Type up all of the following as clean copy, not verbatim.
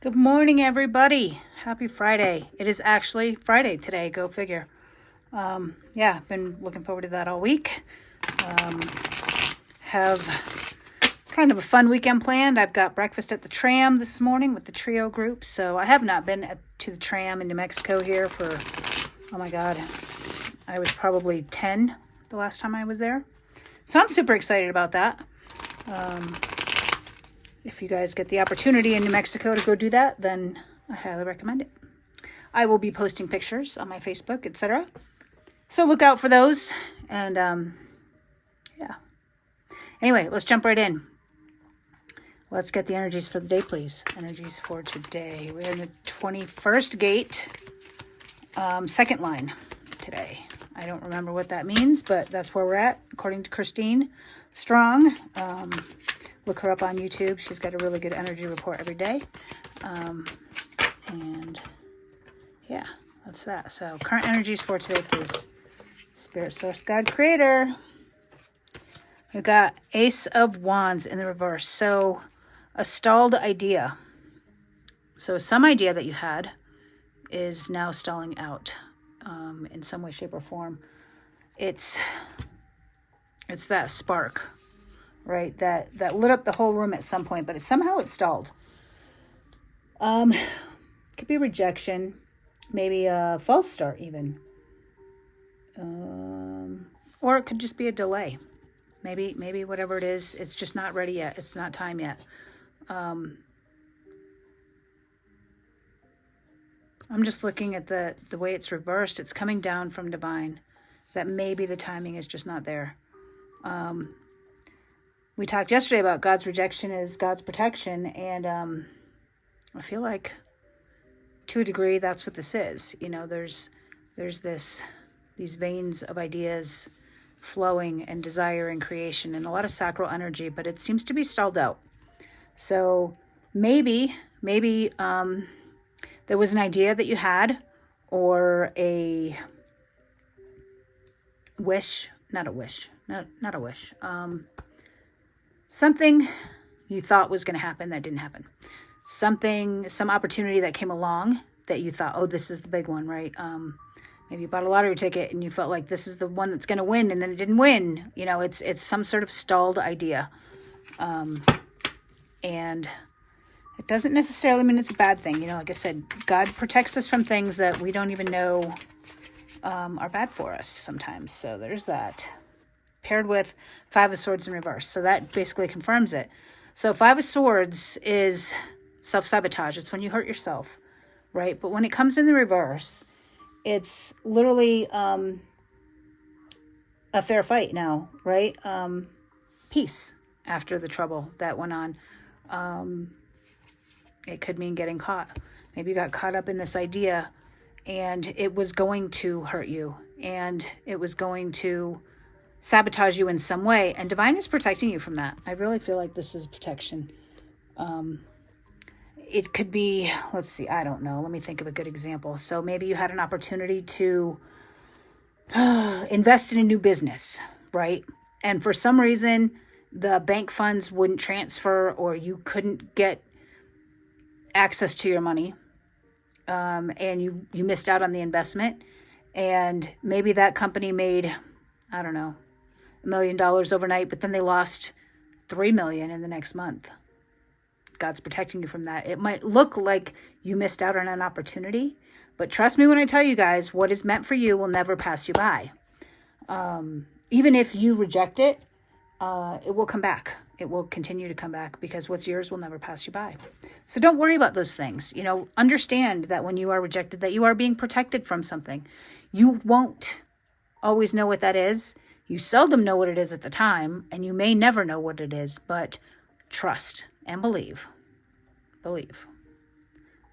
Good morning, everybody. Happy Friday. It is actually Friday today. Go figure. Yeah, been looking forward to that all week. Have kind of a fun weekend planned. I've got breakfast at the Tram this morning with the trio group. So I have not been to the Tram in New Mexico here for, oh my God, I was probably 10 the last time I was there. So I'm super excited about that. If you guys get the opportunity in New Mexico to go do that, then I highly recommend it. I will be posting pictures on my Facebook, etc. So look out for those. And yeah. Anyway, let's jump right in. Let's get the energies for the day, please. Energies for today. We're in the 21st gate, second line today. I don't remember what that means, but that's where we're at, according to Christine Strong. Look her up on YouTube. She's got a really good energy report every day. And yeah, that's that. So current energies for today, please. Spirit, Source, God, Creator. We've got Ace of Wands in the reverse. So a stalled idea. So some idea that you had is now stalling out in some way, shape, or form. It's that spark, right? That lit up the whole room at some point, but somehow it stalled. Could be rejection, maybe a false start even. Or it could just be a delay. Maybe whatever it is, it's just not ready yet. It's not time yet. I'm just looking at the way it's reversed. It's coming down from divine. That maybe the timing is just not there. We talked yesterday about God's rejection is God's protection, and I feel like to a degree that's what this is. You know, there's these veins of ideas flowing and desire and creation and a lot of sacral energy, but it seems to be stalled out. So maybe there was an idea that you had, or a wish, not a wish. Something you thought was going to happen that didn't happen. Some opportunity that came along that you thought, oh, this is the big one, right? Maybe you bought a lottery ticket and you felt like this is the one that's going to win, and then it didn't win. You know, it's some sort of stalled idea. And it doesn't necessarily mean it's a bad thing. You know, like I said, God protects us from things that we don't even know are bad for us sometimes. So there's that. Paired with Five of Swords in reverse. So that basically confirms it. So Five of Swords is self-sabotage. It's when you hurt yourself, right? But when it comes in the reverse, it's literally a fair fight now, right? Peace after the trouble that went on. It could mean getting caught. Maybe you got caught up in this idea and it was going to hurt you and it was going to sabotage you in some way, and divine is protecting you from that. I really feel like this is protection. It could be, let's see, I don't know. Let me think of a good example. So maybe you had an opportunity to invest in a new business, right? And for some reason, the bank funds wouldn't transfer, or you couldn't get access to your money, and you missed out on the investment. And maybe that company made, I don't know, $1 million overnight, but then they lost $3 million in the next month. God's protecting you from that. It might look like you missed out on an opportunity, but trust me when I tell you guys, what is meant for you will never pass you by. Even if you reject it, it will come back. It will continue to come back, because what's yours will never pass you by. So don't worry about those things. You know, understand that when you are rejected, that you are being protected from something. You won't always know what that is. You seldom know what it is at the time, and you may never know what it is, but trust and believe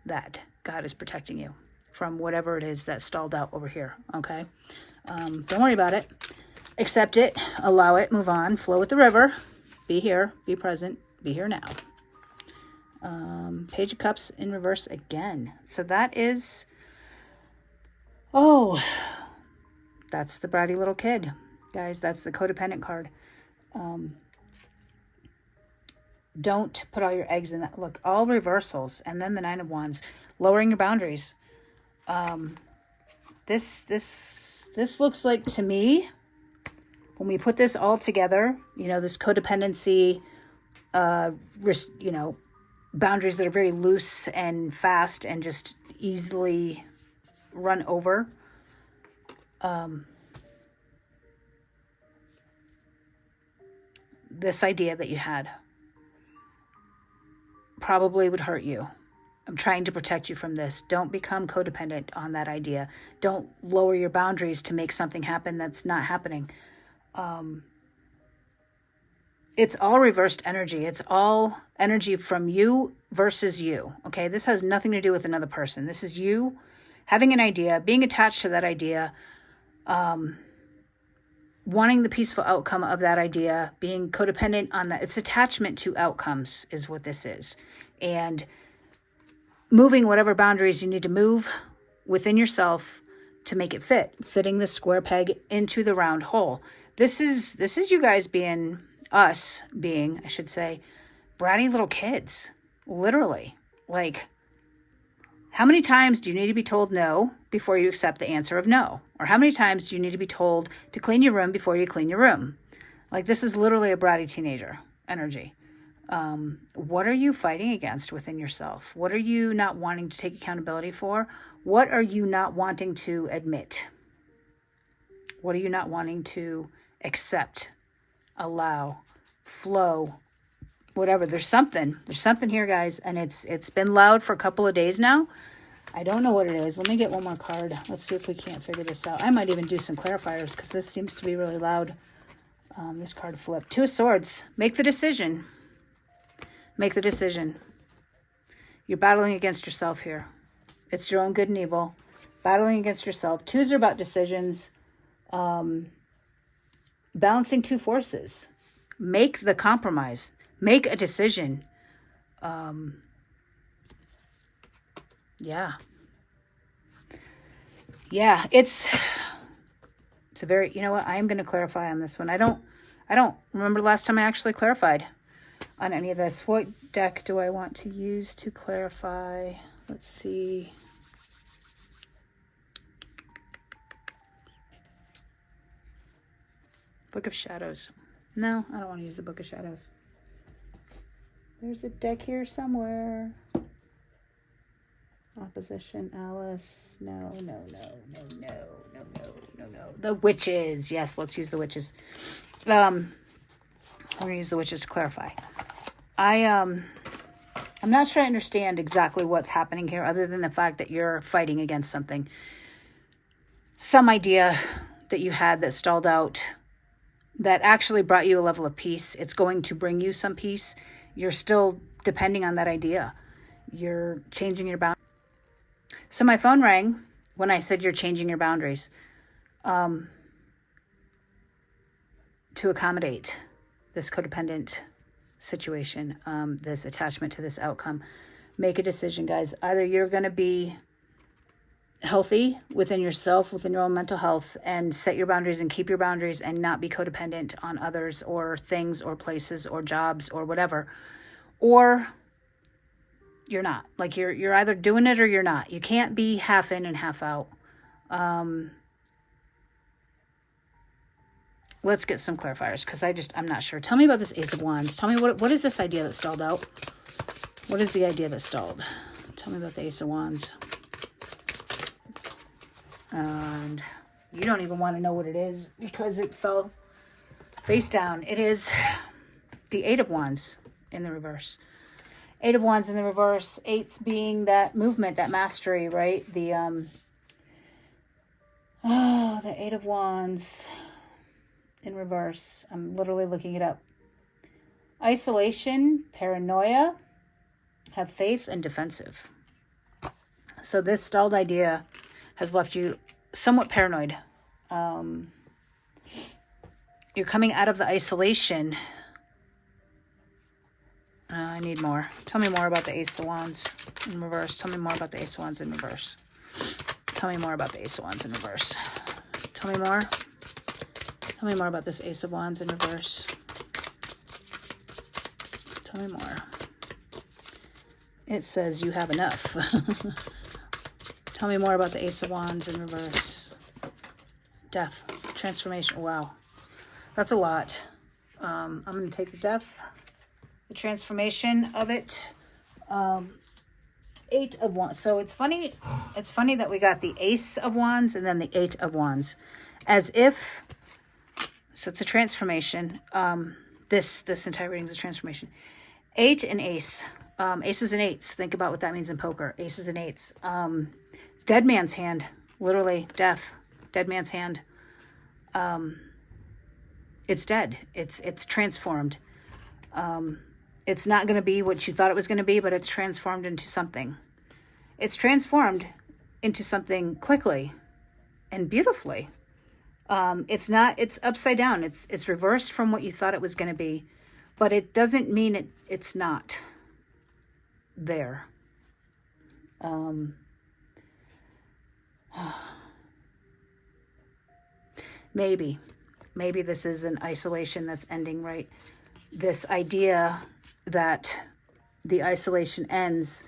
that God is protecting you from whatever it is that stalled out over here, okay? Don't worry about it. Accept it, allow it, move on, flow with the river. Be here, be present, be here now. Page of Cups in reverse again. So that is, that's the bratty little kid. Guys, that's the codependent card. Don't put all your eggs in that. Look, all reversals. And then the Nine of Wands. Lowering your boundaries. This looks like, to me, when we put this all together, you know, this codependency, you know, boundaries that are very loose and fast and just easily run over. This idea that you had probably would hurt you. I'm trying to protect you from this. Don't become codependent on that idea. Don't lower your boundaries to make something happen that's not happening. It's all reversed energy. It's all energy from you versus you. Okay, this has nothing to do with another person. This is you having an idea, being attached to that idea, wanting the peaceful outcome of that idea, being codependent on that. It's attachment to outcomes is what this is. And moving whatever boundaries you need to move within yourself to make it fit, fitting the square peg into the round hole. This is you guys being, us being, I should say, bratty little kids, literally. Like, how many times do you need to be told no before you accept the answer of no? Or how many times do you need to be told to clean your room before you clean your room? Like, this is literally a bratty teenager energy. What are you fighting against within yourself? What are you not wanting to take accountability for? What are you not wanting to admit? What are you not wanting to accept, allow, flow, whatever? There's something here, guys, and it's been loud for a couple of days now. I don't know what it is. Let me get one more card. Let's see if we can't figure this out. I might even do some clarifiers because this seems to be really loud. This card flipped. Two of Swords. Make the decision. Make the decision. You're battling against yourself here. It's your own good and evil. Battling against yourself. Twos are about decisions. Balancing two forces. Make the compromise. Make a decision. Yeah. Yeah, it's a very, you know what, I am going to clarify on this one. I don't remember the last time I actually clarified on any of this. What deck do I want to use to clarify? Let's see. Book of Shadows. No, I don't want to use the Book of Shadows. There's a deck here somewhere. Opposition, Alice. No. The Witches. Yes, let's use the Witches. We're going to use the Witches to clarify. I'm not sure I understand exactly what's happening here, other than the fact that you're fighting against something. Some idea that you had that stalled out, that actually brought you a level of peace. It's going to bring you some peace. You're still depending on that idea. You're changing your boundaries. So my phone rang when I said you're changing your boundaries to accommodate this codependent situation, this attachment to this outcome. Make a decision, guys. Either you're going to be healthy within yourself, within your own mental health, and set your boundaries and keep your boundaries and not be codependent on others or things or places or jobs or whatever, or you're not. Like, you're either doing it or you're not. You can't be half in and half out. Let's get some clarifiers, because I'm not sure. Tell me about this Ace of Wands. Tell me what is this idea that stalled out? What is the idea that stalled? Tell me about the Ace of Wands. And you don't even want to know what it is because it fell face down. It is the Eight of Wands in the reverse. Eight of Wands in the reverse. Eights being that movement, that mastery, right? The Eight of Wands in reverse. I'm literally looking it up. Isolation, paranoia, have faith, and defensive. So this stalled idea has left you somewhat paranoid. You're coming out of the isolation. I need more. Tell me more about the Ace of Wands in reverse. Tell me more about the Ace of Wands in reverse. Tell me more about the Ace of Wands in reverse. Tell me more. Tell me more about this Ace of Wands in reverse. Tell Tell me more. It says you have enough. Tell me more about the Ace of Wands in reverse. Death. Transformation. Wow. That's a lot. I'm going to take the death, the transformation of it. 8 of Wands. So it's funny that we got the Ace of Wands and then the 8 of Wands. As if, so it's a transformation. This entire reading is a transformation. 8 and Ace. Aces and 8s. Think about what that means in poker. Aces and 8s. It's dead man's hand. Literally, death. Dead man's hand. It's dead. It's transformed. It's not going to be what you thought it was going to be, but it's transformed into something. It's transformed into something quickly and beautifully. It's upside down. It's reversed from what you thought it was going to be, but it doesn't mean it's not there. Maybe this is an isolation that's ending, right? This idea that the isolation ends,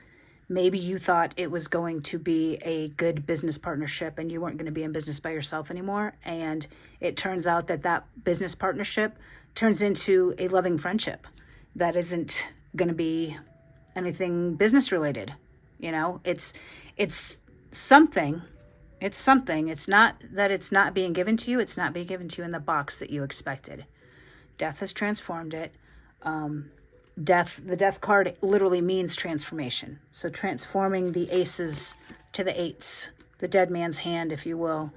maybe you thought it was going to be a good business partnership and you weren't going to be in business by yourself anymore. And it turns out that business partnership turns into a loving friendship that isn't going to be anything business related. You know, it's something. It's something. It's not that it's not being given to you. It's not being given to you in the box that you expected. Death has transformed it. The death card literally means transformation. So transforming the aces to the 8s, the dead man's hand, if you will,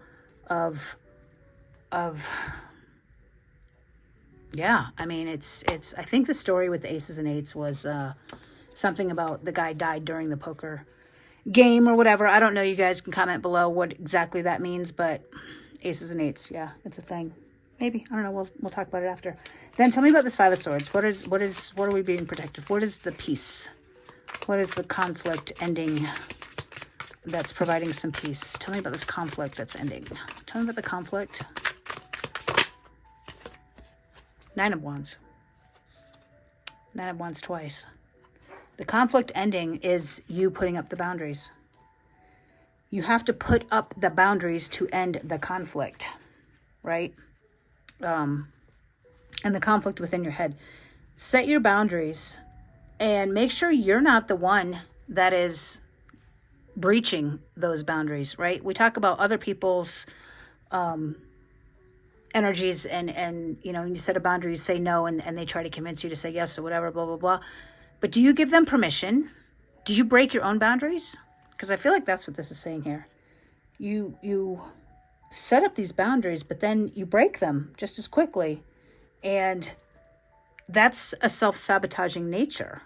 yeah, I mean, it's, I think the story with the aces and 8s was, something about the guy died during the poker game or whatever. I don't know. You guys can comment below what exactly that means, but aces and 8s, yeah, it's a thing. Maybe, I don't know. We'll talk about it after. Then tell me about this 5 of Swords. What are we being protected? What is the peace? What is the conflict ending that's providing some peace? Tell me about this conflict that's ending. Tell me about the conflict. 9 of Wands. 9 of Wands twice. The conflict ending is you putting up the boundaries. You have to put up the boundaries to end the conflict, right? And the conflict within your head. Set your boundaries and make sure you're not the one that is breaching those boundaries, right? We talk about other people's energies and you know, you set a boundary, you say no, and they try to convince you to say yes or whatever, blah, blah, blah. But do you give them permission? Do you break your own boundaries? Because I feel like that's what this is saying here. You set up these boundaries, but then you break them just as quickly. And that's a self-sabotaging nature,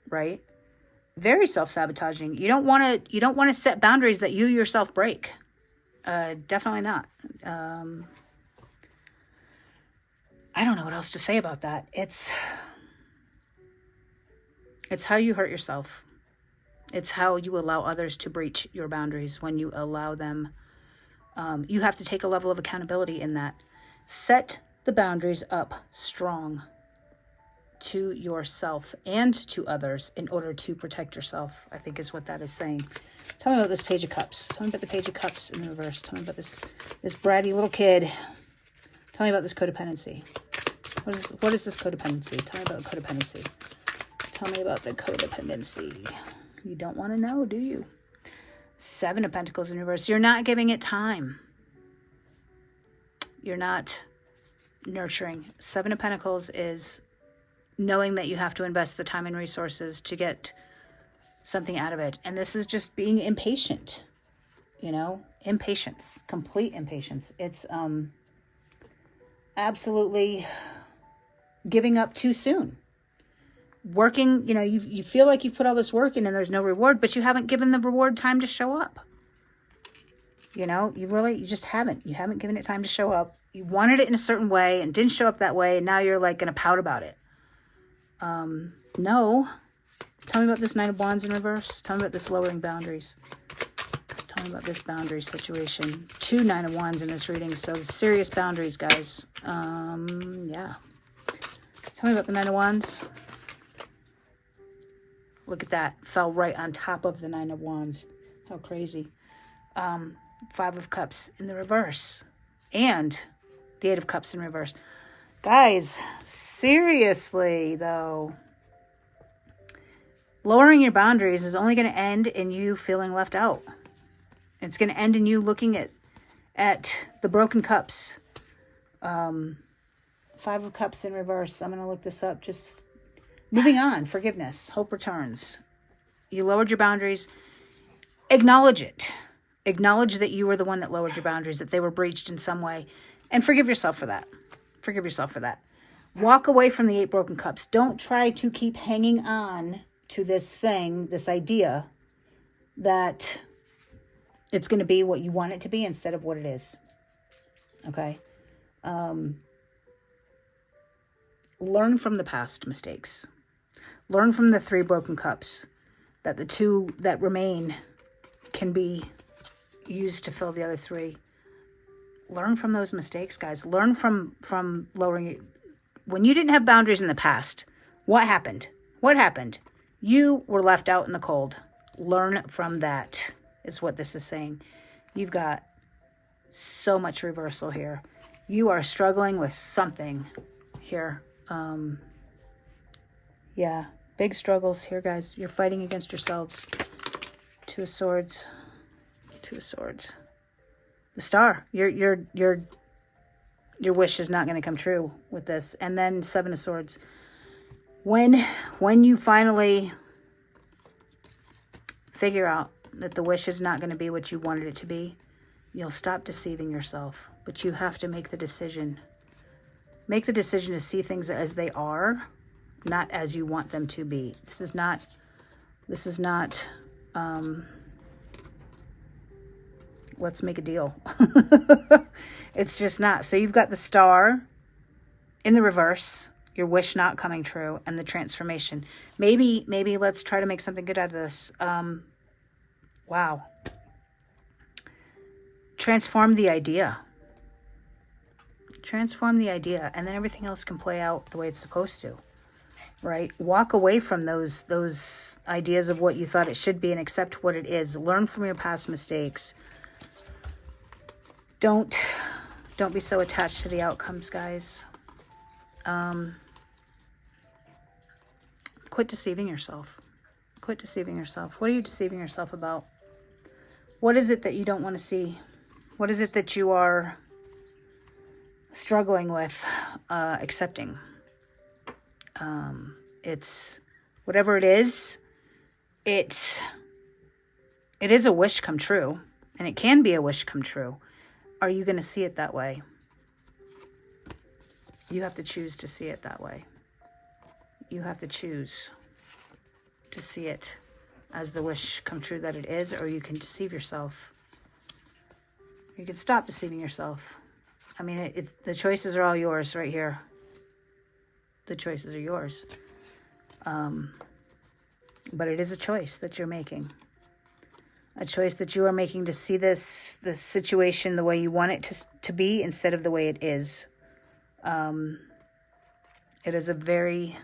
right? Very self-sabotaging. You don't want to set boundaries that you yourself break. Definitely not. I don't know what else to say about that. It's how you hurt yourself. It's how you allow others to breach your boundaries when you allow them. You have to take a level of accountability in that. Set the boundaries up strong to yourself and to others in order to protect yourself, I think is what that is saying. Tell me about this Page of Cups. Tell me about the Page of Cups in the reverse. Tell me about this bratty little kid. Tell me about this codependency. What is this codependency? Tell me about codependency. Tell me about the codependency. You don't want to know, do you? 7 of Pentacles in reverse. You're not giving it time. You're not nurturing. 7 of Pentacles is knowing that you have to invest the time and resources to get something out of it. And this is just being impatient. You know, impatience, complete impatience. It's absolutely giving up too soon. Working, you know, you feel like you've put all this work in and there's no reward, but you haven't given the reward time to show up. You know, you just haven't. You haven't given it time to show up. You wanted it in a certain way and didn't show up that way, and now you're like going to pout about it. No. Tell me about this 9 of Wands in reverse. Tell me about this lowering boundaries. Tell me about this boundary situation. 2 9 of Wands in this reading, so serious boundaries, guys. Yeah. Tell me about the 9 of Wands. Look at that. Fell right on top of the Nine of Wands. How crazy. Five of Cups in the reverse. And the Eight of Cups in reverse. Guys, seriously, though. Lowering your boundaries is only going to end in you feeling left out. It's going to end in you looking at the broken cups. Five of Cups in reverse. I'm going to look this up. Just moving on. Forgiveness. Hope returns. You lowered your boundaries. Acknowledge it. Acknowledge that you were the one that lowered your boundaries, that they were breached in some way. And forgive yourself for that. Forgive yourself for that. Walk away from the 8 broken cups. Don't try to keep hanging on to this thing, this idea, that it's going to be what you want it to be instead of what it is. Okay? Learn from the past mistakes. Learn from the 3 broken cups, that the 2 that remain can be used to fill the other 3. Learn from those mistakes, guys. Learn from lowering it. When you didn't have boundaries in the past, what happened? What happened? You were left out in the cold. Learn from that, is what this is saying. You've got so much reversal here. You are struggling with something here. Yeah, big struggles here, guys. You're fighting against yourselves. 2 of Swords. 2 of Swords. The Star. Your wish is not going to come true with this. And then 7 of Swords. When you finally figure out that the wish is not going to be what you wanted it to be, you'll stop deceiving yourself. But you have to make the decision. Make the decision to see things as they are, not as you want them to be. This is not, let's make a deal. It's just not. So you've got the Star in the reverse, your wish not coming true, and the transformation. Maybe let's try to make something good out of this. Wow. Transform the idea. Transform the idea, and then everything else can play out the way it's supposed to. Right? Walk away from those ideas of what you thought it should be and accept what it is. Learn from your past mistakes. Don't be so attached to the outcomes, guys. Quit deceiving yourself. Quit deceiving yourself. What are you deceiving yourself about? What is it that you don't want to see? What is it that you are struggling with accepting? It's whatever it is. It is a wish come true, and it can be a wish come true. Are you going to see it that way? You have to choose to see it that way. You have to choose to see it as the wish come true that it is, or you can deceive yourself. You can stop deceiving yourself. I mean, the choices are all yours right here. The choices are yours. But it is a choice that you're making. A choice that you are making to see this situation the way you want it to be instead of the way it is. It is a very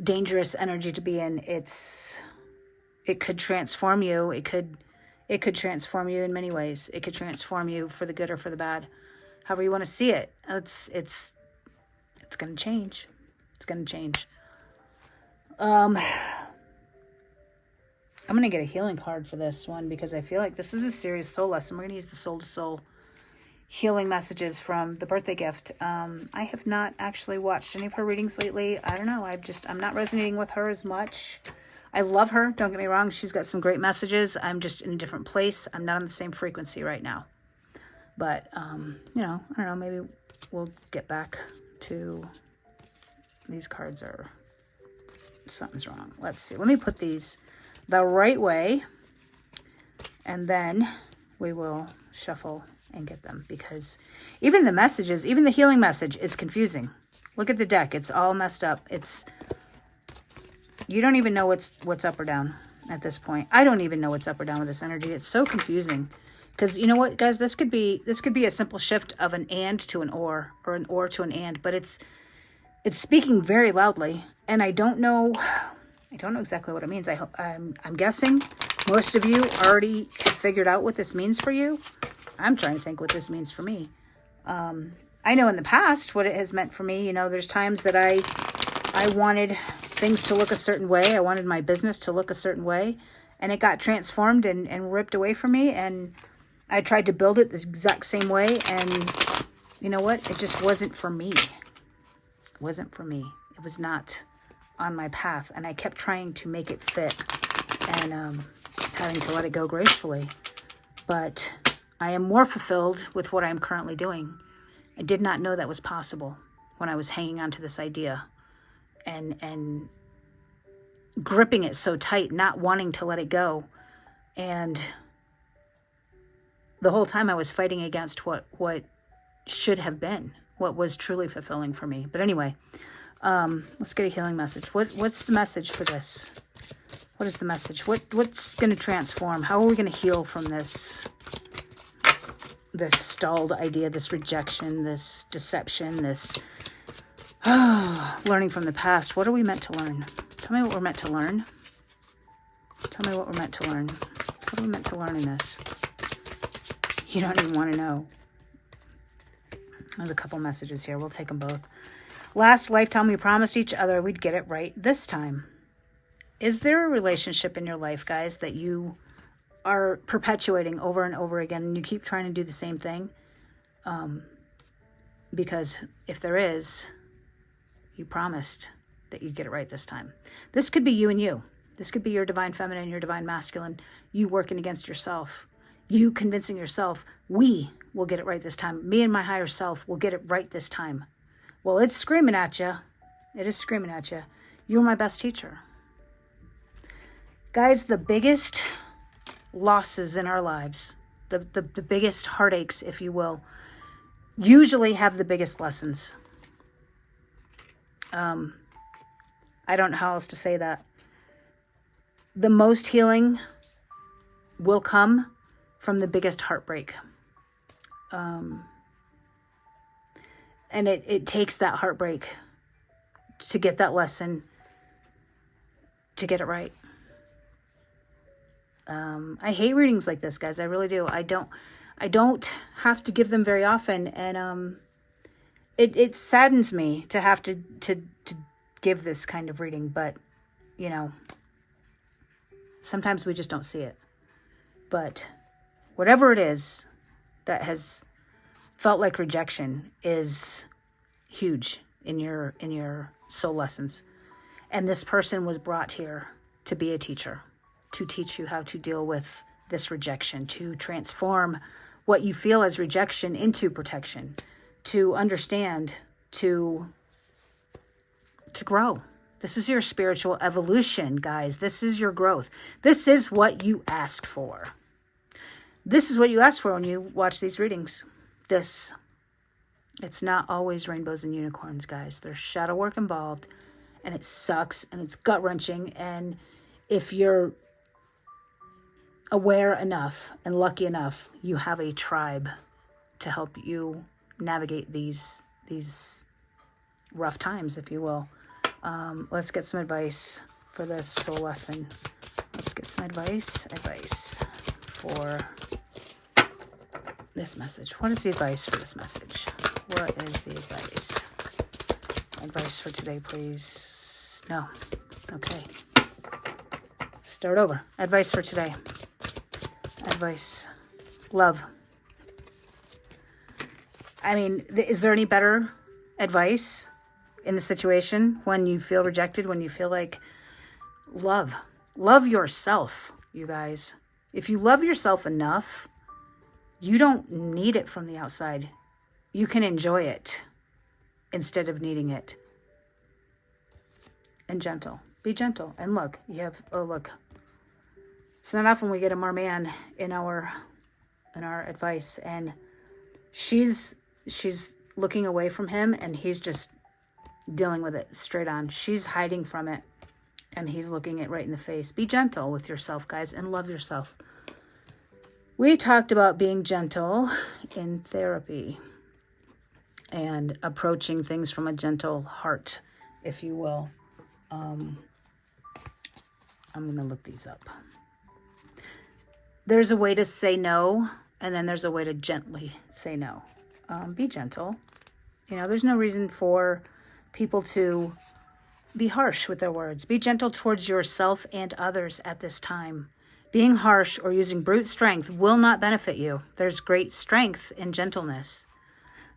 dangerous energy to be in. It could transform you. It could transform you in many ways. It could transform you for the good or for the bad. However you want to see it. It's going to change. It's going to change. I'm going to get a healing card for this one because I feel like this is a serious soul lesson. We're going to use the soul to soul healing messages from the birthday gift. I have not actually watched any of her readings lately. I don't know. I'm not resonating with her as much. I love her. Don't get me wrong. She's got some great messages. I'm just in a different place. I'm not on the same frequency right now. But, I don't know. Maybe we'll get back to these cards are something's wrong. Let's see. Let me put these the right way, and then we will shuffle and get them, because even the messages, even the healing message is confusing. Look at the deck. It's all messed up. You don't even know what's up or down at this point. I don't even know what's up or down with this energy. It's so confusing. Because you know what, guys, this could be a simple shift of an and to an or an or to an and, but it's speaking very loudly, and I don't know I don't know exactly what it means. I'm guessing most of you already have figured out what this means for you. I'm trying to think what this means for me. I know in the past what it has meant for me. You know, there's times that I wanted things to look a certain way. I wanted my business to look a certain way. And it got transformed and ripped away from me. And I tried to build it the exact same way. And you know what? It just wasn't for me. It wasn't for me. It was not on my path. And I kept trying to make it fit. And having to let it go gracefully. But I am more fulfilled with what I'm currently doing. I did not know that was possible when I was hanging on to this idea. And gripping it so tight, not wanting to let it go. And the whole time I was fighting against what should have been, what was truly fulfilling for me. But anyway, let's get a healing message. What's the message for this? What is the message? What's going to transform? How are we going to heal from this stalled idea, this rejection, this deception, this learning from the past? What are we meant to learn? Tell me what we're meant to learn. Tell me what we're meant to learn. What are we meant to learn in this? You don't even want to know. There's a couple messages here. We'll take them both. Last lifetime, we promised each other we'd get it right this time. Is there a relationship in your life, guys, that you are perpetuating over and over again and you keep trying to do the same thing? Because if there is, you promised that you'd get it right this time. This could be you and you. This could be your divine feminine, your divine masculine, you working against yourself, you convincing yourself, we will get it right this time. Me and my higher self will get it right this time. Well, it's screaming at you. It is screaming at you. You're my best teacher. Guys, the biggest losses in our lives, the biggest heartaches, if you will, usually have the biggest lessons. I don't know how else to say that. The most healing will come from the biggest heartbreak. And it takes that heartbreak to get that lesson, to get it right. I hate readings like this, guys. I really do. I don't have to give them very often. And it saddens me to have to give this kind of reading, but you know, sometimes we just don't see it. But whatever it is that has felt like rejection is huge in your soul lessons. And this person was brought here to be a teacher, to teach you how to deal with this rejection, to transform what you feel as rejection into protection, to understand, to grow. This is your spiritual evolution, guys. This is your growth. This is what you ask for. This is what you ask for when you watch these readings. It's not always rainbows and unicorns, guys. There's shadow work involved, and it sucks, and it's gut-wrenching, and if you're aware enough and lucky enough, you have a tribe to help you navigate these rough times, if you will. Let's get some advice for this soul lesson. Let's get some advice for this message. What is the advice for this message? What is the advice? Advice for today, please. No. Okay. Start over. Advice for today. Advice. Love. I mean, is there any better advice in the situation when you feel rejected, when you feel like love yourself, you guys. If you love yourself enough, you don't need it from the outside. You can enjoy it instead of needing it. And gentle. Be gentle. And look, look. It's not often we get a merman in our advice, and she's looking away from him, and he's just dealing with it straight on. She's hiding from it, and he's looking it right in the face. Be gentle with yourself, guys, and love yourself. We talked about being gentle in therapy and approaching things from a gentle heart, if you will. I'm going to look these up. There's a way to say no, and then there's a way to gently say no. Be gentle. You know, there's no reason for people to be harsh with their words. Be gentle towards yourself and others at this time. Being harsh or using brute strength will not benefit you. There's great strength in gentleness.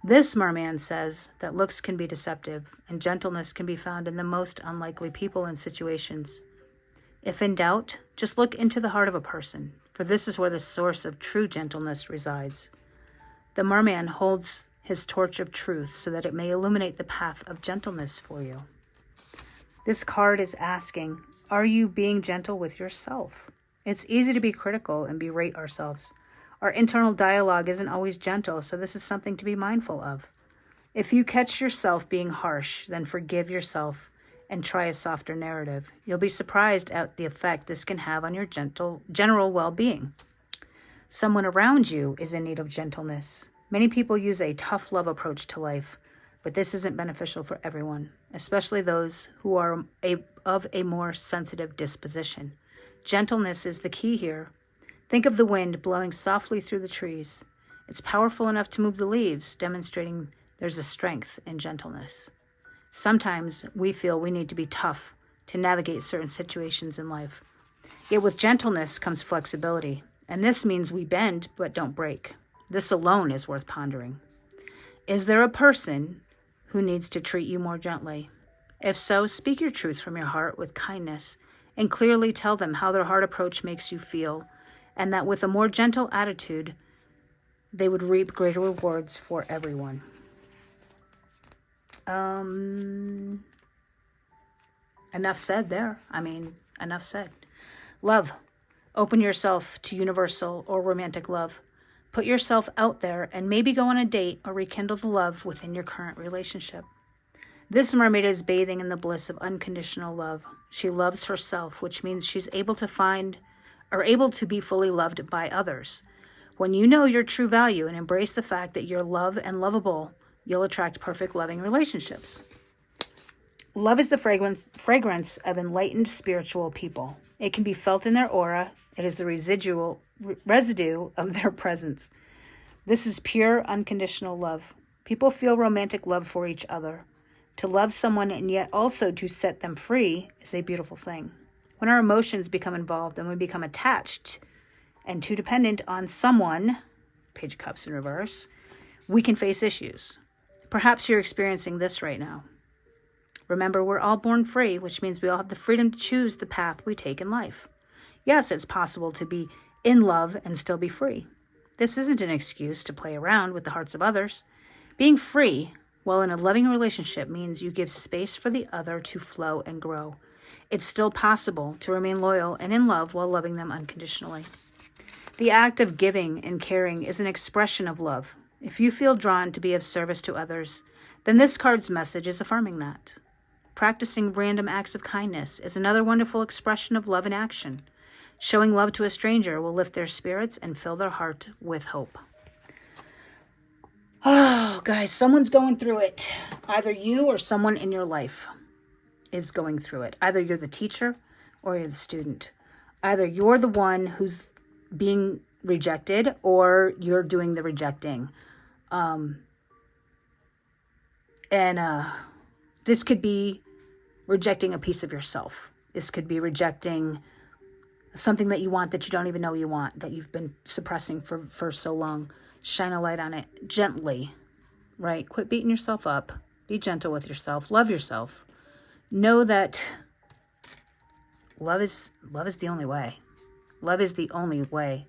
This merman says that looks can be deceptive, and gentleness can be found in the most unlikely people and situations. If in doubt, just look into the heart of a person, for this is where the source of true gentleness resides. The merman holds his torch of truth so that it may illuminate the path of gentleness for you. This card is asking, are you being gentle with yourself? It's easy to be critical and berate ourselves. Our internal dialogue isn't always gentle, so this is something to be mindful of. If you catch yourself being harsh, then forgive yourself and try a softer narrative. You'll be surprised at the effect this can have on your general well-being. Someone around you is in need of gentleness. Many people use a tough love approach to life, but this isn't beneficial for everyone, especially those who are of a more sensitive disposition. Gentleness is the key here. Think of the wind blowing softly through the trees. It's powerful enough to move the leaves, demonstrating there's a strength in gentleness. Sometimes we feel we need to be tough to navigate certain situations in life. Yet with gentleness comes flexibility, and this means we bend but don't break. This alone is worth pondering. Is there a person who needs to treat you more gently? If so, speak your truth from your heart with kindness and clearly tell them how their hard approach makes you feel, and that with a more gentle attitude, they would reap greater rewards for everyone. Enough said there. Enough said. Love. Open yourself to universal or romantic love. Put yourself out there and maybe go on a date or rekindle the love within your current relationship. This mermaid is bathing in the bliss of unconditional love. She loves herself, which means she's able to be fully loved by others. When you know your true value and embrace the fact that you're loved and lovable, you'll attract perfect loving relationships. Love is the fragrance of enlightened spiritual people. It can be felt in their aura. It is the residue of their presence. This is pure, unconditional love. People feel romantic love for each other. To love someone and yet also to set them free is a beautiful thing. When our emotions become involved and we become attached and too dependent on someone, Page of Cups in reverse, we can face issues. Perhaps you're experiencing this right now. Remember, we're all born free, which means we all have the freedom to choose the path we take in life. Yes, it's possible to be in love and still be free. This isn't an excuse to play around with the hearts of others. Being free while in a loving relationship means you give space for the other to flow and grow. It's still possible to remain loyal and in love while loving them unconditionally. The act of giving and caring is an expression of love. If you feel drawn to be of service to others, then this card's message is affirming that. Practicing random acts of kindness is another wonderful expression of love in action. Showing love to a stranger will lift their spirits and fill their heart with hope. Oh, guys, someone's going through it. Either you or someone in your life is going through it. Either you're the teacher or you're the student. Either you're the one who's being rejected or you're doing the rejecting. This could be rejecting a piece of yourself. This could be rejecting something that you want that you don't even know you want, that you've been suppressing for so long. Shine a light on it gently, right? Quit beating yourself up. Be gentle with yourself. Love yourself. Know that love is the only way. Love is the only way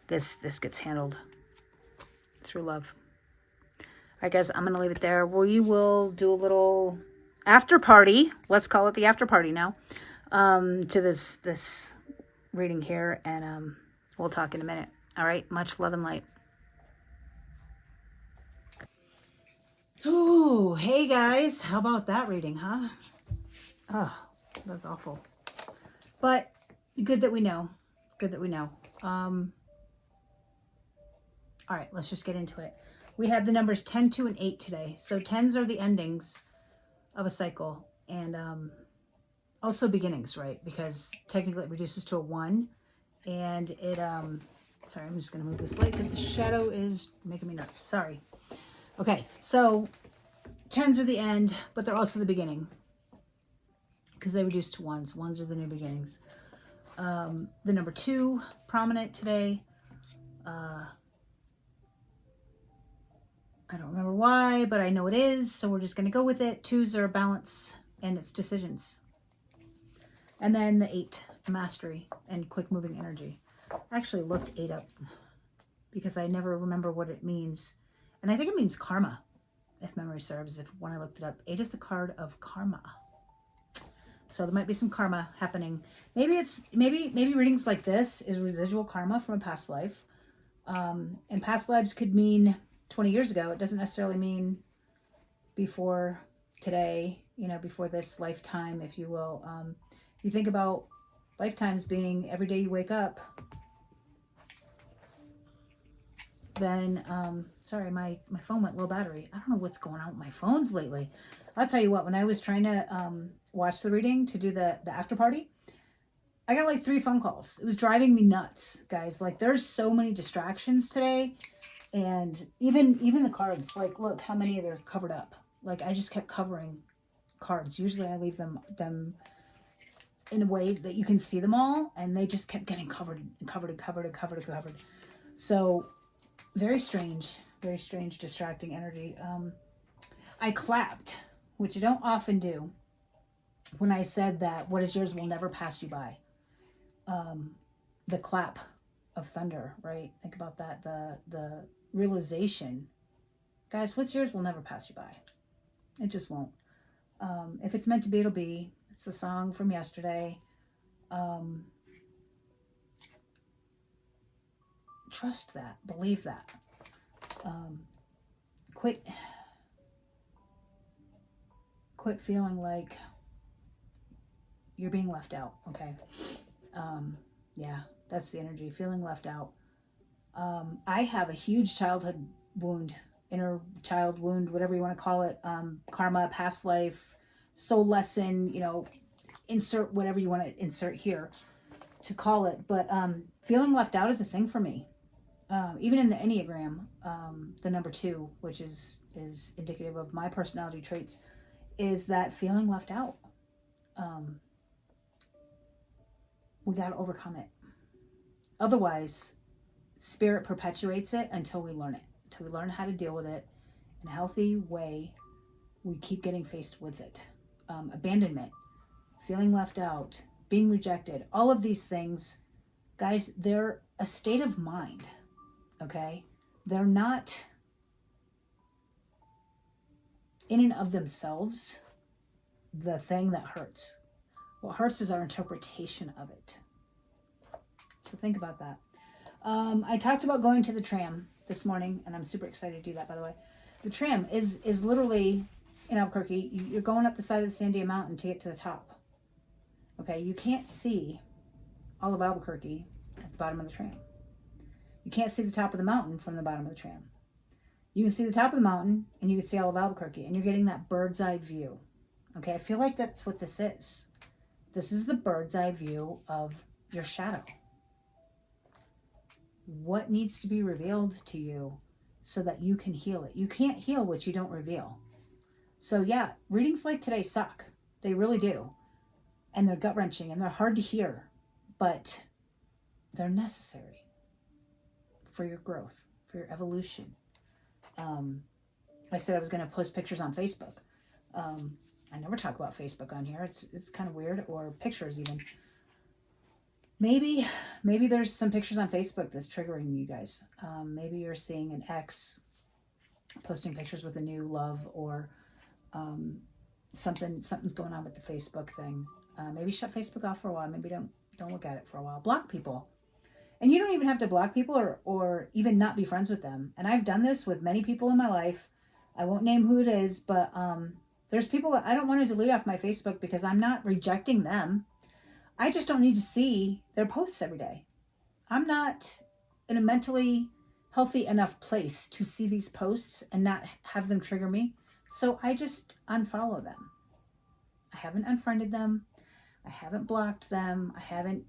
this gets handled, through love. All right, guys, I'm going to leave it there. We will do a little after party. Let's call it the after party now, to this reading here, and we'll talk in a minute. All right, much love and light. Oh, hey guys, how about that reading, huh? Oh, that's awful. But good that we know. Good that we know. All right, let's just get into it. We have the numbers 10, 2, and 8 today. So 10s are the endings of a cycle. And also beginnings, right? Because technically it reduces to a 1, and it, sorry, I'm just going to move this light because the shadow is making me nuts. Sorry. Okay, so 10s are the end, but they're also the beginning because they reduce to 1s. 1s are the new beginnings. The number 2, prominent today. I don't remember why, but I know it is, so we're just going to go with it. 2s are balance and it's decisions. And then the 8, mastery and quick moving energy. I actually looked 8 up because I never remember what it means. And I think it means karma, if memory serves, when I looked it up. 8 is the card of karma. So there might be some karma happening. Maybe readings like this is residual karma from a past life. And past lives could mean 20 years ago. It doesn't necessarily mean before today, before this lifetime, if you will. You think about lifetimes being every day you wake up, then, sorry, my phone went low battery. I don't know what's going on with my phones lately. I'll tell you what, when I was trying to watch the reading to do the after party, I got like 3 phone calls. It was driving me nuts, guys. Like, there's so many distractions today. And even the cards, like, look how many they're covered up. Like, I just kept covering cards. Usually I leave them in a way that you can see them all, and they just kept getting covered and covered and covered and covered and covered. So very strange, distracting energy. I clapped, which I don't often do, when I said that what is yours will never pass you by. The clap of thunder, right? Think about that. The realization, guys, what's yours will never pass you by. It just won't. If it's meant to be, it'll be. It's a song from yesterday. Trust that. Believe that. Quit feeling like you're being left out, okay? Yeah, that's the energy, feeling left out. I have a huge childhood wound, inner child wound, whatever you want to call it, karma, past life, soul lesson, insert whatever you want to insert here to call it. But feeling left out is a thing for me. Even in the Enneagram, the number 2, which is indicative of my personality traits, is that feeling left out. We got to overcome it. Otherwise, spirit perpetuates it until we learn it, until we learn how to deal with it in a healthy way. We keep getting faced with it. Abandonment, feeling left out, being rejected, all of these things, guys, they're a state of mind, okay? They're not in and of themselves the thing that hurts. What hurts is our interpretation of it. So think about that. I talked about going to the tram this morning, and I'm super excited to do that, by the way. The tram is literally in Albuquerque. You're going up the side of the Sandia Mountain to get to the top. Okay, you can't see all of Albuquerque at the bottom of the tram. You can't see the top of the mountain from the bottom of the tram. You can see the top of the mountain, and you can see all of Albuquerque, and you're getting that bird's eye view. Okay, I feel like that's what this is. This is the bird's eye view of your shadow. What needs to be revealed to you so that you can heal it? You can't heal what you don't reveal. So yeah, readings like today suck. They really do. And they're gut-wrenching and they're hard to hear, but they're necessary for your growth, for your evolution. I said I was going to post pictures on Facebook. I never talk about Facebook on here. It's kind of weird, or pictures even. Maybe there's some pictures on Facebook that's triggering you guys. Maybe you're seeing an ex posting pictures with a new love, or something's going on with the Facebook thing. Maybe shut Facebook off for a while. Maybe don't look at it for a while. Block people. And you don't even have to block people or even not be friends with them. And I've done this with many people in my life. I won't name who it is, but there's people that I don't want to delete off my Facebook because I'm not rejecting them. I just don't need to see their posts every day. I'm not in a mentally healthy enough place to see these posts and not have them trigger me. So I just unfollow them. I haven't unfriended them. I haven't blocked them. I haven't,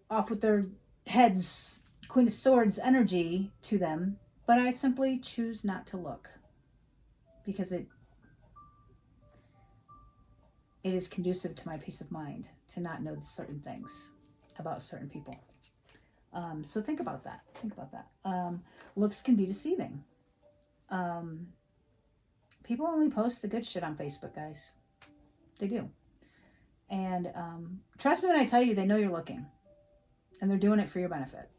off with their heads, Queen of Swords energy to them. But I simply choose not to look because it is conducive to my peace of mind to not know certain things about certain people. So think about that. Looks can be deceiving. People only post the good shit on Facebook, guys. They do. And trust me when I tell you, they know you're looking. And they're doing it for your benefit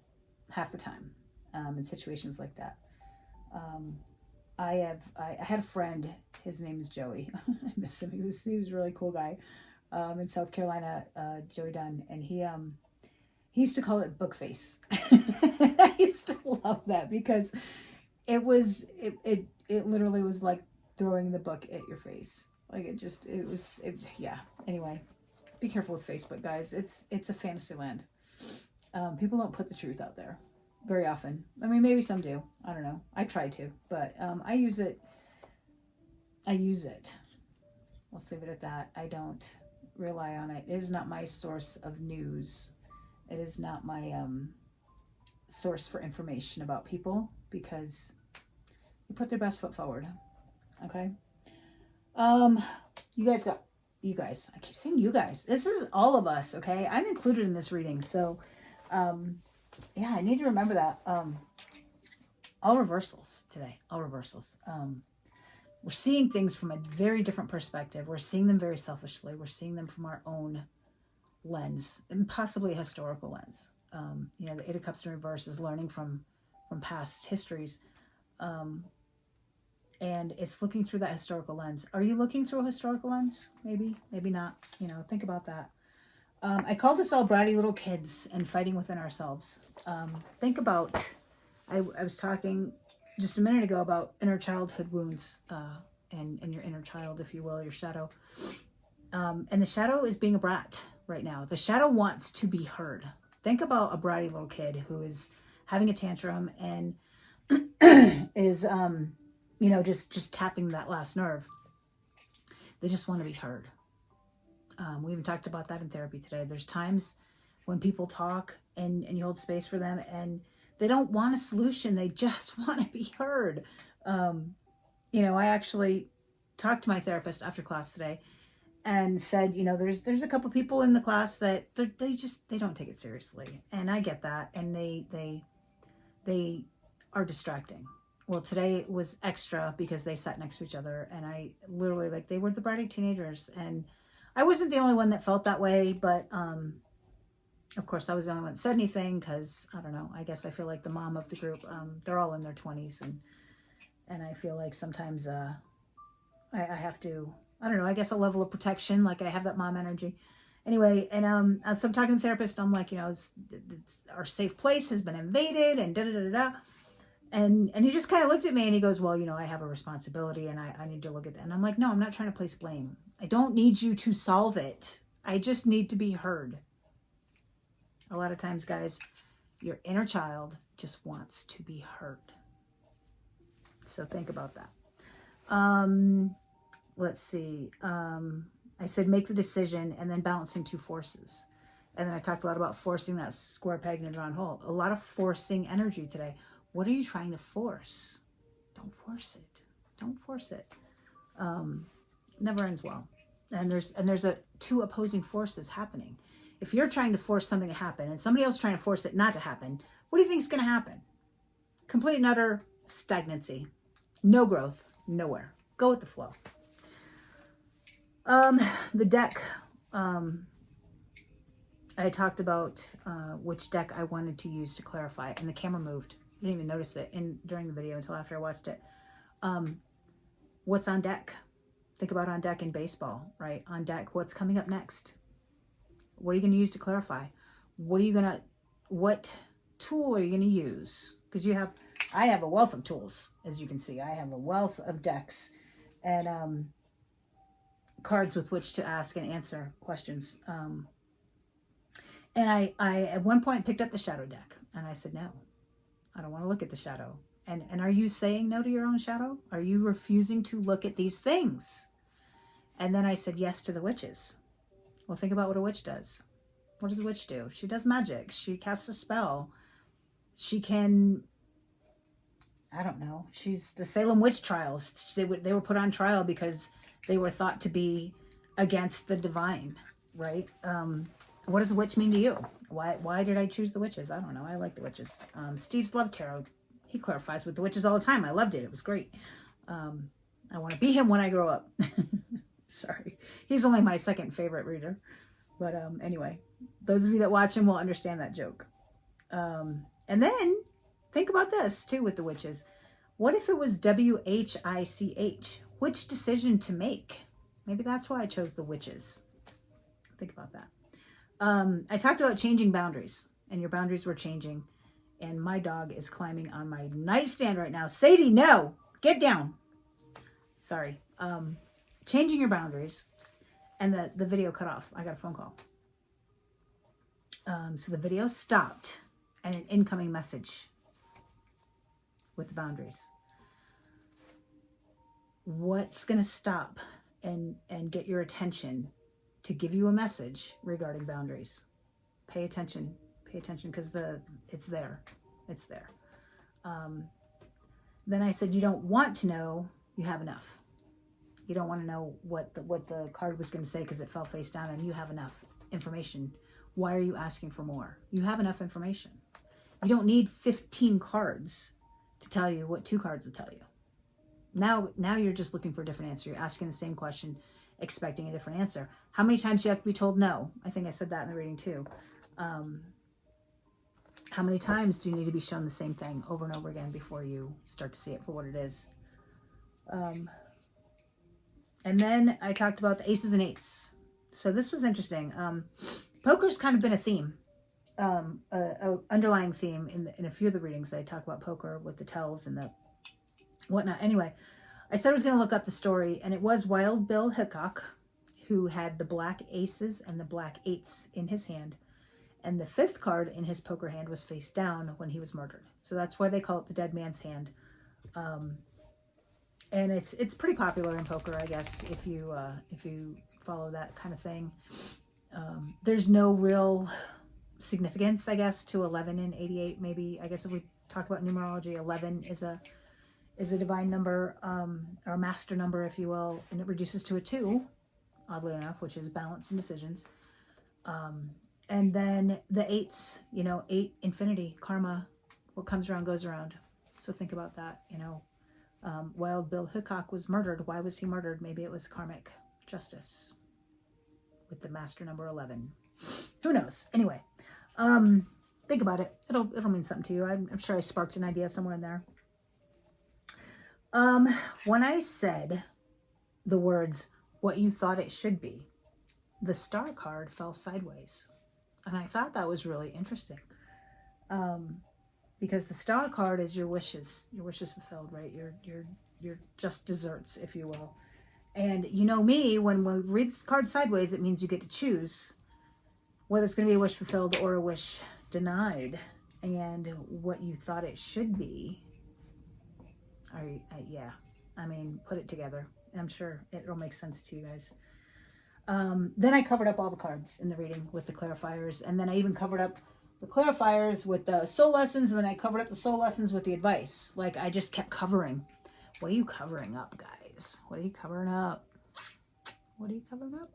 half the time in situations like that. I had a friend, his name is Joey. I miss him. He was a really cool guy in South Carolina, Joey Dunn. And he used to call it book face. I used to love that because it literally was like throwing the book at your face. Like yeah. Anyway, be careful with Facebook, guys. It's a fantasy land. People don't put the truth out there very often. I mean, maybe some do. I don't know. I try to, but I use it. Let's leave it at that. I don't rely on it. It is not my source of news. It is not my source for information about people because they put their best foot forward. Okay. You guys, I keep saying you guys. This is all of us, okay? I'm included in this reading. So, yeah, I need to remember that. All reversals today. All reversals. We're seeing things from a very different perspective. We're seeing them very selfishly. We're seeing them from our own lens and possibly a historical lens. The Eight of Cups in reverse is learning from past histories. And it's looking through that historical lens. Are you looking through a historical lens? Maybe not. Think about that. I call this all bratty little kids and fighting within ourselves. Think about, I was talking just a minute ago about inner childhood wounds and your inner child, if you will, your shadow. And the shadow is being a brat right now. The shadow wants to be heard. Think about a bratty little kid who is having a tantrum and is, just tapping that last nerve. They just want to be heard. We even talked about that in therapy today. There's times when people talk and you hold space for them and they don't want a solution. They just want to be heard. I actually talked to my therapist after class today and said, there's a couple people in the class that they don't take it seriously. And I get that. And they are distracting. Well, today was extra because they sat next to each other and I literally, they were the bratty teenagers. And I wasn't the only one that felt that way, but of course I was the only one that said anything because, I don't know, I guess I feel like the mom of the group. They're all in their 20s and I feel like sometimes I have to, I don't know, I guess a level of protection, like I have that mom energy. Anyway, and so I'm talking to the therapist, I'm like, our safe place has been invaded and da-da-da-da-da. And he just kind of looked at me and he goes, well, I have a responsibility and I need to look at that. And I'm like, no, I'm not trying to place blame. I don't need you to solve it. I just need to be heard. A lot of times, guys, your inner child just wants to be heard. So think about that. Let's see. I said, make the decision and then balancing two forces. And then I talked a lot about forcing that square peg in a round hole. A lot of forcing energy today. What are you trying to force? Don't force it. Don't force it. Never ends well. And there's two opposing forces happening. If you're trying to force something to happen and somebody else trying to force it not to happen, what do you think is going to happen? Complete and utter stagnancy. No growth. Nowhere. Go with the flow. The deck. I talked about which deck I wanted to use to clarify, and the camera moved. I didn't even notice it during the video until after I watched it. What's on deck? Think about on deck in baseball, right? On deck, what's coming up next? What are you going to use to clarify? What tool are you going to use? Because I have a wealth of tools, as you can see. I have a wealth of decks and cards with which to ask and answer questions. And I at one point picked up the shadow deck and I said, no, I don't want to look at the shadow. And are you saying no to your own shadow? Are you refusing to look at these things? And then I said yes to the witches. Well, think about what a witch does. What does a witch do? She does magic. She casts a spell. She can, I don't know. She's the Salem witch trials. They were put on trial because they were thought to be against the divine, right? What does a witch mean to you? Why did I choose the witches? I don't know. I like the witches. Steve's Love Tarot. He clarifies with the witches all the time. I loved it. It was great. I want to be him when I grow up. Sorry. He's only my second favorite reader. But anyway, those of you that watch him will understand that joke. And then think about this too with the witches. What if it was WHICH? Which decision to make? Maybe that's why I chose the witches. Think about that. I talked about changing boundaries, and your boundaries were changing. And my dog is climbing on my nightstand right now. Sadie, no! Get down! Sorry. Changing your boundaries. And the video cut off. I got a phone call. So the video stopped, and an incoming message with the boundaries. What's going to stop and get your attention to give you a message regarding boundaries? Pay attention. Pay attention, because it's there. It's there. Then I said, you don't want to know, you have enough. You don't want to know what the card was going to say because it fell face down, and you have enough information. Why are you asking for more? You have enough information. You don't need 15 cards to tell you what 2 cards will tell you. Now you're just looking for a different answer. You're asking the same question, expecting a different answer. How many times do you have to be told no? I think I said that in the reading too. How many times do you need to be shown the same thing over and over again before you start to see it for what it is? And then I talked about the aces and eights. So this was interesting. Poker's kind of been a theme, a underlying theme in a few of the readings. I talk about poker with the tells and the whatnot. Anyway, I said I was going to look up the story, and it was Wild Bill Hickok who had the black aces and the black eights in his hand. And the 5th card in his poker hand was face down when he was murdered. So that's why they call it the dead man's hand. And it's pretty popular in poker, I guess, if you follow that kind of thing. There's no real significance, I guess, to 11 and 88. Maybe, I guess, if we talk about numerology, 11 is a divine number, or a master number, if you will, and it reduces to a 2, oddly enough, which is balance and decisions. And then the 8s, 8, infinity, karma, what comes around goes around. So think about that, Wild Bill Hickok was murdered. Why was he murdered? Maybe it was karmic justice with the master number 11. Who knows? Anyway, think about it. It'll mean something to you. I'm sure I sparked an idea somewhere in there. When I said the words, what you thought it should be, the star card fell sideways. And I thought that was really interesting. Because the star card is your wishes fulfilled, right? Your just desserts, if you will. And you know me, when we read this card sideways, it means you get to choose whether it's going to be a wish fulfilled or a wish denied. And what you thought it should be, yeah, I mean, put it together. I'm sure it'll make sense to you guys. Then I covered up all the cards in the reading with the clarifiers. And then I even covered up the clarifiers with the soul lessons. And then I covered up the soul lessons with the advice. Like, I just kept covering. What are you covering up, guys? What are you covering up? What are you covering up?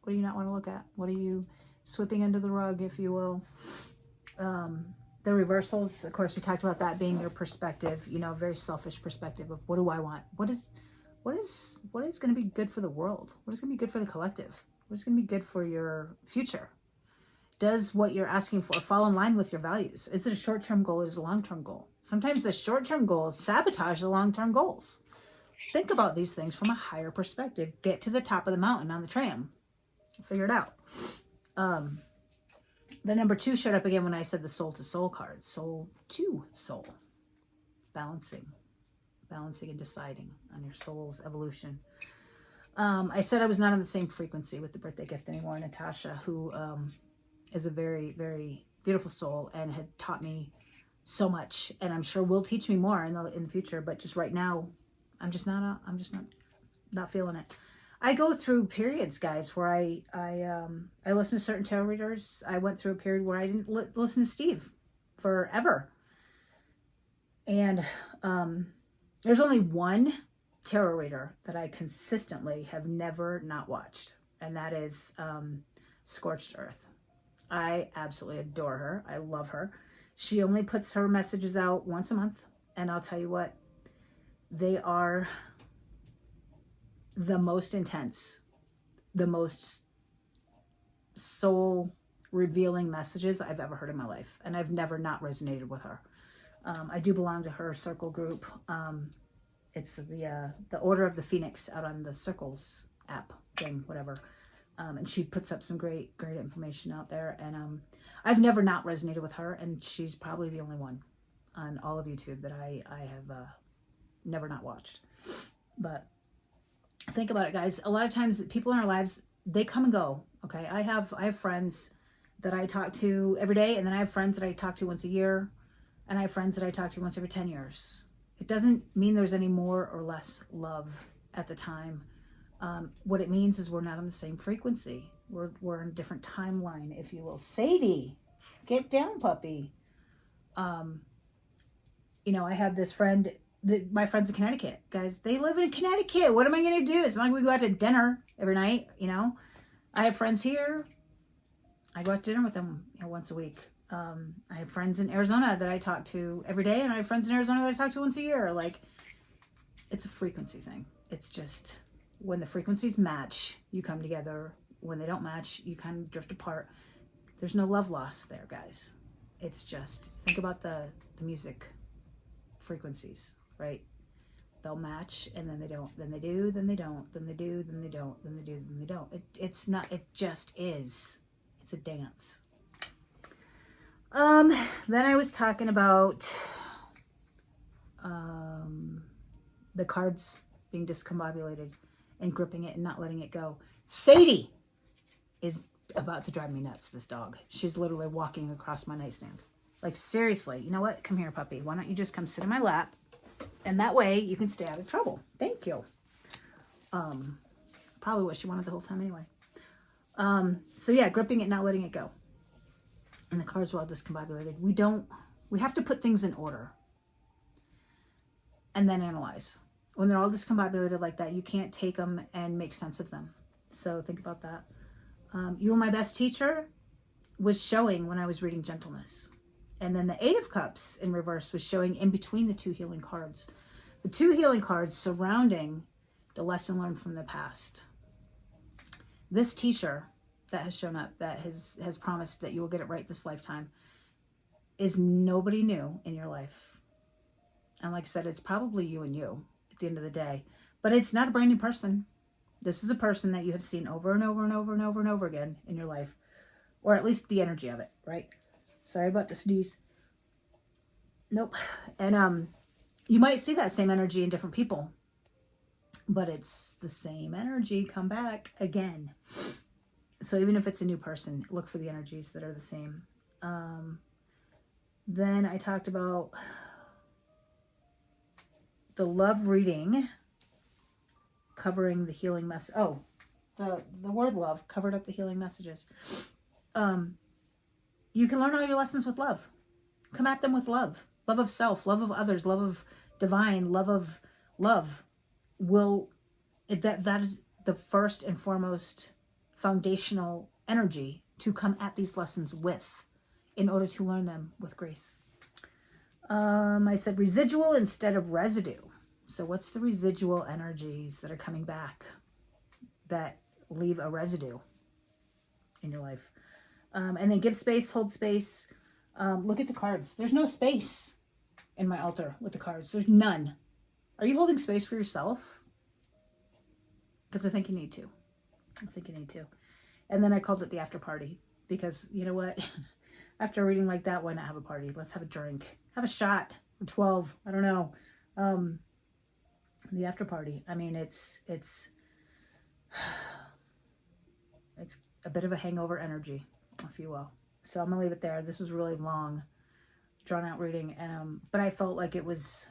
What do you not want to look at? What are you sweeping under the rug, if you will? The reversals, of course, we talked about that being your perspective, very selfish perspective of what do I want? What is going to be good for the world? What is going to be good for the collective? What is going to be good for your future? Does what you're asking for fall in line with your values? Is it a short-term goal or is it a long-term goal? Sometimes the short-term goals sabotage the long-term goals. Think about these things from a higher perspective. Get to the top of the mountain on the tram. Figure it out. The number 2 showed up again when I said the soul to soul card. Soul to soul. Balancing and deciding on your soul's evolution. I said I was not on the same frequency with the birthday gift anymore. Natasha, who is a very, very beautiful soul and had taught me so much, and I'm sure will teach me more in the future. But just right now, I'm just not feeling it. I go through periods, guys, where I listen to certain tarot readers. I went through a period where I didn't listen to Steve forever. And there's only one tarot reader that I consistently have never not watched, and that is Scorched Earth. I absolutely adore her. I love her. She only puts her messages out once a month, and I'll tell you what, they are the most intense, the most soul revealing messages I've ever heard in my life, and I've never not resonated with her. I do belong to her circle group. It's the Order of the Phoenix out on the Circles app thing, whatever. And she puts up some great information out there. And I've never not resonated with her, and she's probably the only one on all of YouTube that I have never not watched. But think about it, guys. A lot of times people in our lives, they come and go. Okay, I have friends that I talk to every day, and then I have friends that I talk to once a year, and I have friends that I talk to once every 10 years. It doesn't mean there's any more or less love at the time. What it means is we're not on the same frequency. We're in a different timeline, if you will. Sadie, get down, puppy. You know, I have this friend, my friends in Connecticut, guys, they live in Connecticut. What am I going to do? It's not like we go out to dinner every night, you know. I have friends here. I go out to dinner with them, you know, once a week. I have friends in Arizona that I talk to every day, and I have friends in Arizona that I talk to once a year. Like, it's a frequency thing. It's just when the frequencies match, you come together. When they don't match, you kind of drift apart. There's no love loss there, guys. It's just, think about the music frequencies, right? They'll match, and then they don't, then they do, then they don't, then they do, then they don't, then they do, then they don't. It's not, it just is. It's a dance. Then I was talking about the cards being discombobulated and gripping it and not letting it go. Sadie is about to drive me nuts, this dog. She's literally walking across my nightstand. Like, seriously, you know what? Come here, puppy. Why don't you just come sit in my lap? And that way you can stay out of trouble. Thank you. Probably what she wanted the whole time anyway. So yeah, gripping it, not letting it go. And the cards were all discombobulated. We have to put things in order and then analyze. When they're all discombobulated like that, you can't take them and make sense of them. So think about that. You Were My Best Teacher was showing when I was reading Gentleness. And then the Eight of Cups in reverse was showing in between the two healing cards. The two healing cards surrounding the lesson learned from the past. This teacher that has shown up, that has promised that you will get it right this lifetime, is nobody new in your life. And like I said, it's probably you and you at the end of the day. But it's not a brand new person. This is a person that you have seen over and over and over and over and over again in your life. Or at least the energy of it, right? Sorry about the sneeze. Nope. And you might see that same energy in different people. But it's the same energy come back again. So even if it's a new person, look for the energies that are the same. Then I talked about the love reading covering the healing message. Oh, the word love covered up the healing messages. You can learn all your lessons with love. Come at them with love. Love of self, love of others, love of divine, love of love. That is the first and foremost foundational energy to come at these lessons with, in order to learn them with grace. I said residual instead of residue. So what's the residual energies that are coming back that leave a residue in your life? And then give space, hold space. Look at the cards. There's no space in my altar with the cards. There's none. Are you holding space for yourself? Because I think you need to. And then I called it the after party. Because, you know what? After a reading like that, why not have a party? Let's have a drink. Have a shot. Or 12. I don't know. The after party. I mean, it's a bit of a hangover energy, if you will. So I'm going to leave it there. This was really long, drawn out reading. But I felt like it was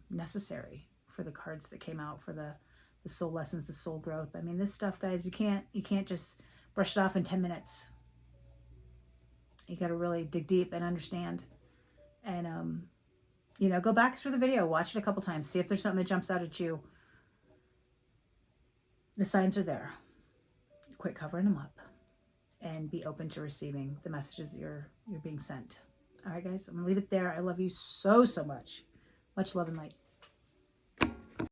necessary for the cards that came out, for the the soul lessons, the soul growth. I mean, this stuff, guys, you can't just brush it off in 10 minutes. You got to really dig deep and understand. And, you know, go back through the video, watch it a couple times, see if there's something that jumps out at you. The signs are there. Quit covering them up and be open to receiving the messages that you're being sent. All right, guys, I'm going to leave it there. I love you so, so much. Much love and light.